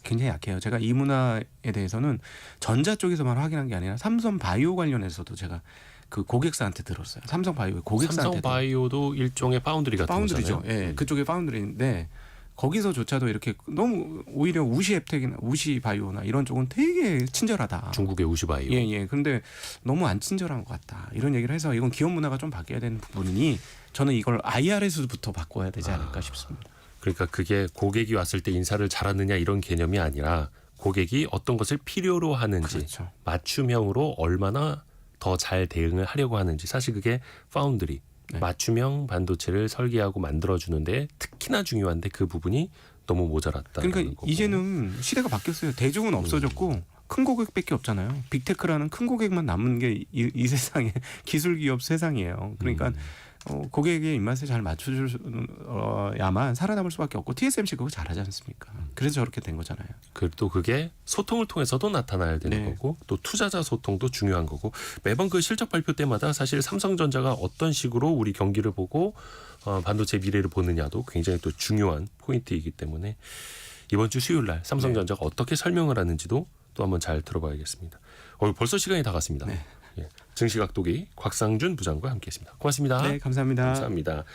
굉장히 약해요. 제가 이 문화에 대해서는 전자 쪽에서만 확인한 게 아니라 삼성 바이오 관련해서도 제가 그 고객사한테 들었어요. 삼성 바이오의 고객사한테. 삼성 바이오도 일종의 파운드리 같은 파운드리죠. 거잖아요. 예, 그쪽에 파운드리인데 거기서조차도 이렇게 너무 오히려 우시 앱텍이나 우시 바이오나 이런 쪽은 되게 친절하다. 중국의 우시바이오. 예, 예. 근데 너무 안 친절한 것 같다. 이런 얘기를 해서 이건 기업 문화가 좀 바뀌어야 되는 부분이니 저는 이걸 IR에서부터 바꿔야 되지 않을까 싶습니다. 그러니까 그게 고객이 왔을 때 인사를 잘하느냐 이런 개념이 아니라 고객이 어떤 것을 필요로 하는지 그렇죠. 맞춤형으로 얼마나 더 잘 대응을 하려고 하는지 사실 그게 파운드리 네. 맞춤형 반도체를 설계하고 만들어주는데 특히나 중요한데 그 부분이 너무 모자랐다. 그러니까 이제는 시대가 바뀌었어요. 대중은 없어졌고 큰 고객밖에 없잖아요. 빅테크라는 큰 고객만 남은 게 이 세상의 기술 기업 세상이에요. 그러니까 고객의 입맛에 잘 맞춰야만 살아남을 수밖에 없고 TSMC 그거 잘하지 않습니까? 그래서 저렇게 된 거잖아요. 또 그게 소통을 통해서도 나타나야 되는 네. 거고 또 투자자 소통도 중요한 거고 매번 그 실적 발표 때마다 사실 삼성전자가 어떤 식으로 우리 경기를 보고 반도체 미래를 보느냐도 굉장히 또 중요한 포인트이기 때문에 이번 주 수요일 날 삼성전자가 어떻게 설명을 하는지도 또 한번 잘 들어봐야겠습니다. 벌써 시간이 다 갔습니다. 네. 예. 증시각도기 곽상준 부장과 함께했습니다. 고맙습니다. 네, 감사합니다. 감사합니다.